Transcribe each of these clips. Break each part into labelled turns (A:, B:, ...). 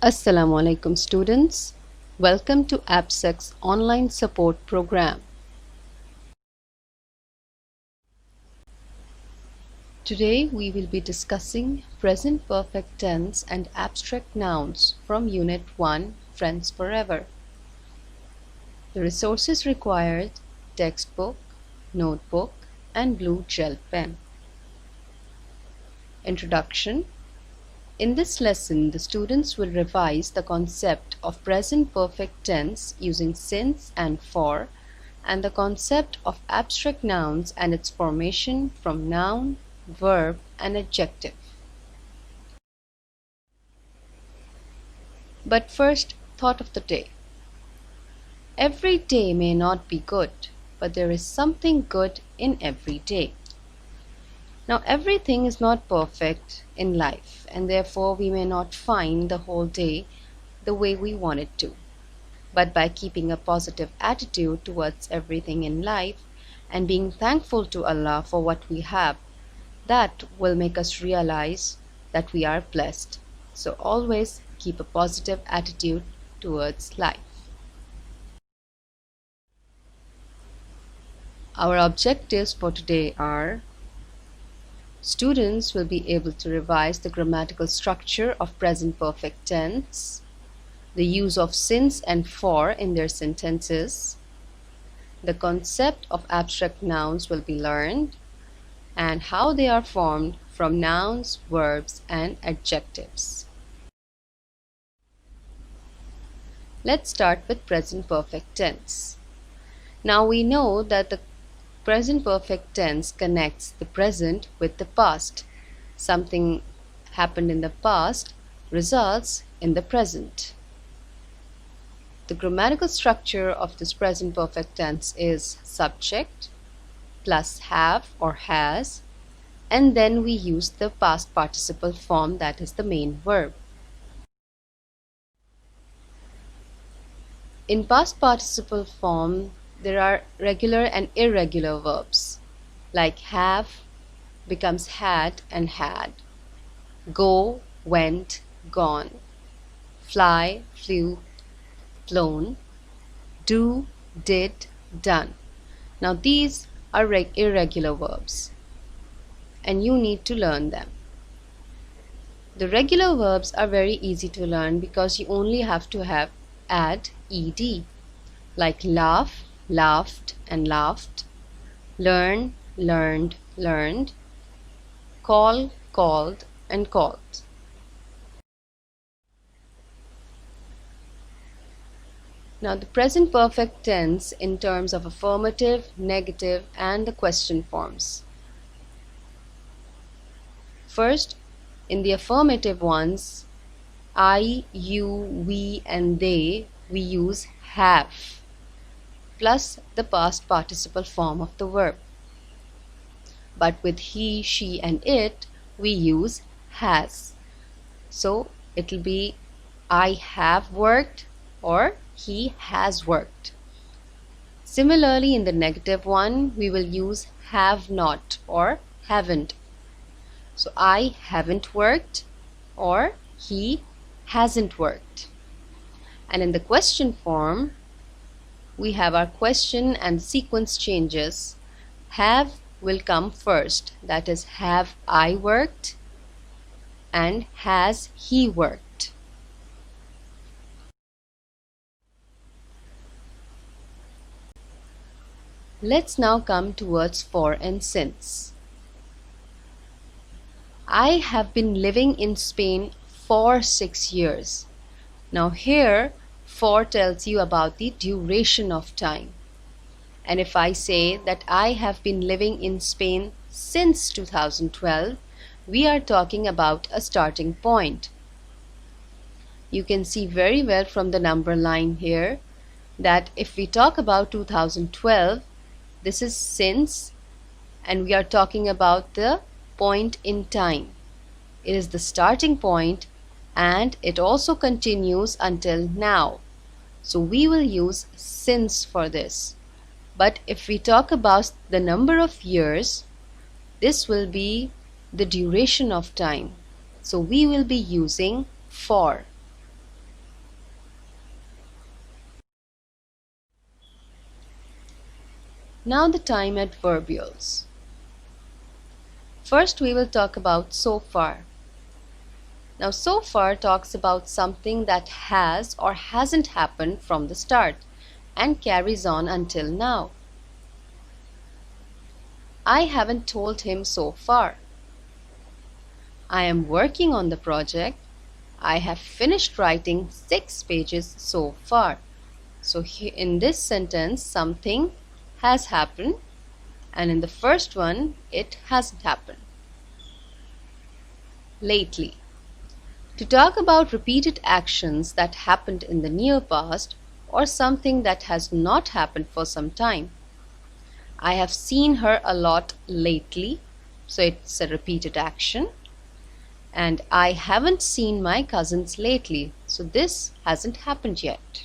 A: Assalamu alaikum students. Welcome to AppSec's online support program. Today we will be discussing present perfect tense and abstract nouns from Unit 1 Friends Forever. The resources required: textbook, notebook and blue gel pen. Introduction. In this lesson, the students will revise the concept of present perfect tense using since and for, and the concept of abstract nouns and its formation from noun, verb, and adjective. But first, thought of the day. Every day may not be good, but there is something good in every day. Now, everything is not perfect in life, and therefore we may not find the whole day the way we want it to. But by keeping a positive attitude towards everything in life and being thankful to Allah for what we have, that will make us realize that we are blessed. So always keep a positive attitude towards life. Our objectives for today are: students will be able to revise the grammatical structure of present perfect tense, the use of since and for in their sentences, the concept of abstract nouns will be learned, and how they are formed from nouns, verbs, and adjectives. Let's start with present perfect tense. Now we know that the present perfect tense connects the present with the past. Something happened in the past results in the present. The grammatical structure of this present perfect tense is subject plus have or has, and then we use the past participle form, that is the main verb. In past participle form, there are regular and irregular verbs, like have becomes had and had, go, went, gone, fly, flew, flown, do, did, done. Now these are irregular verbs, and you need to learn them. The regular verbs are very easy to learn because you only have to add ed, like laugh, laughed and laughed, learn, learned, learned, call, called and called. Now the present perfect tense in terms of affirmative, negative and the question forms. First, in the affirmative ones, I, you, we and they, we use have plus the past participle form of the verb. But with he, she and it, we use has. So it will be I have worked or he has worked. Similarly, in the negative one, we will use have not or haven't. So I haven't worked or he hasn't worked. And in the question form, we have our question and sequence changes. Have will come first, that is, have I worked, and has he worked. Let's now come towards for and since. I have been living in Spain for 6 years. Now here, for tells you about the duration of time. And if I say that I have been living in Spain since 2012, we are talking about a starting point. You can see very well from the number line here that if we talk about 2012, this is since, and we are talking about the point in time. It is the starting point and it also continues until now. So we will use since for this. But if we talk about the number of years, this will be the duration of time. So we will be using for. Now the time adverbials. First we will talk about so far. Now so far talks about something that has or hasn't happened from the start and carries on until now. I haven't told him so far. I am working on the project. I have finished writing 6 pages so far. So in this sentence something has happened, and in the first one it hasn't happened. Lately. To talk about repeated actions that happened in the near past or something that has not happened for some time. I have seen her a lot lately, so it's a repeated action. And I haven't seen my cousins lately, so this hasn't happened yet.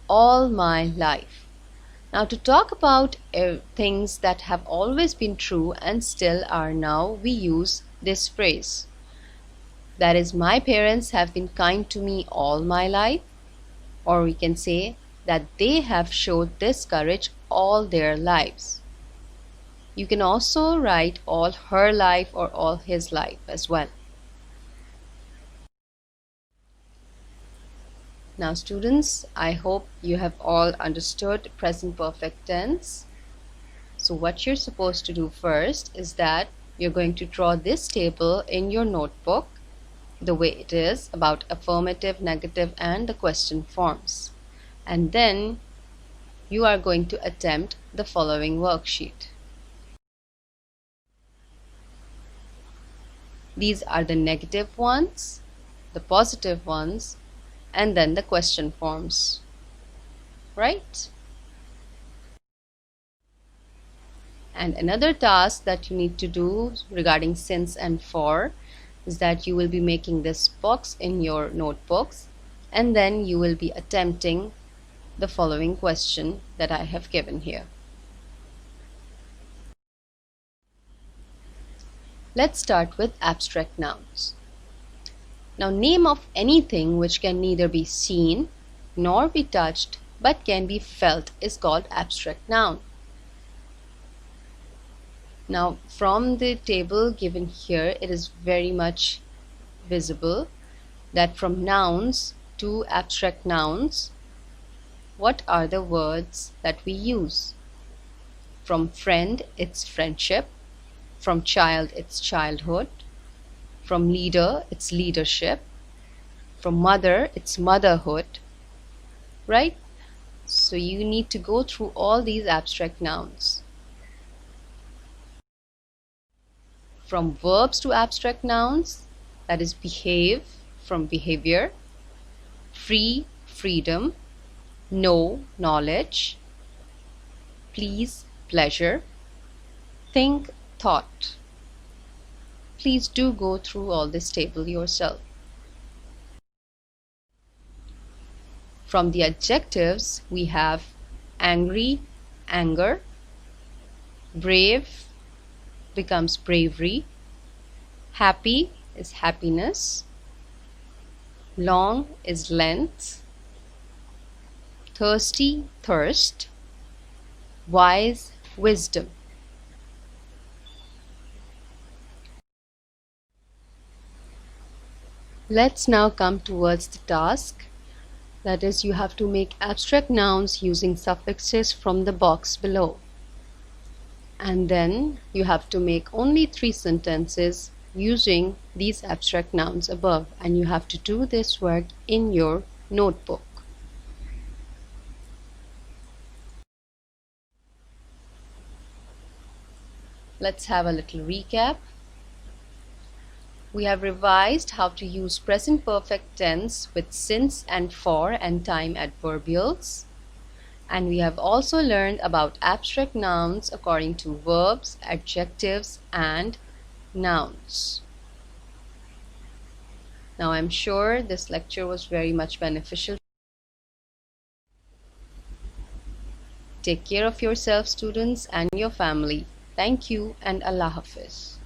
A: All my life. Now to talk about things that have always been true and still are now, we use this phrase. That is, my parents have been kind to me all my life. Or we can say that they have showed this courage all their lives. You can also write all her life or all his life as well. Now students, I hope you have all understood present perfect tense. So what you're supposed to do first is that you're going to draw this table in your notebook the way it is about affirmative, negative and the question forms. And then you are going to attempt the following worksheet. These are the negative ones, the positive ones, and then the question forms, right? And another task that you need to do regarding since and for is that you will be making this box in your notebooks, and then you will be attempting the following question that I have given here. Let's start with abstract nouns. Now name of anything which can neither be seen nor be touched but can be felt is called abstract noun. Now from the table given here, it is very much visible that from nouns to abstract nouns, what are the words that we use? From friend, it's friendship. From child, it's childhood. From leader, it's leadership. From mother, it's motherhood. Right? So you need to go through all these abstract nouns. From verbs to abstract nouns, that is behave, from behavior. Free, freedom. Know, knowledge. Please, pleasure. Think, thought. Please do go through all this table yourself. From the adjectives, we have angry, anger. Brave becomes bravery. Happy is happiness. Long is length. Thirsty, thirst. Wise, wisdom. Let's now come towards the task. That is, you have to make abstract nouns using suffixes from the box below. And then you have to make only 3 sentences using these abstract nouns above. And you have to do this work in your notebook. Let's have a little recap. We have revised how to use present perfect tense with since and for and time adverbials. And we have also learned about abstract nouns according to verbs, adjectives, and nouns. Now I'm sure this lecture was very much beneficial. Take care of yourself, students, and your family. Thank you and Allah Hafiz.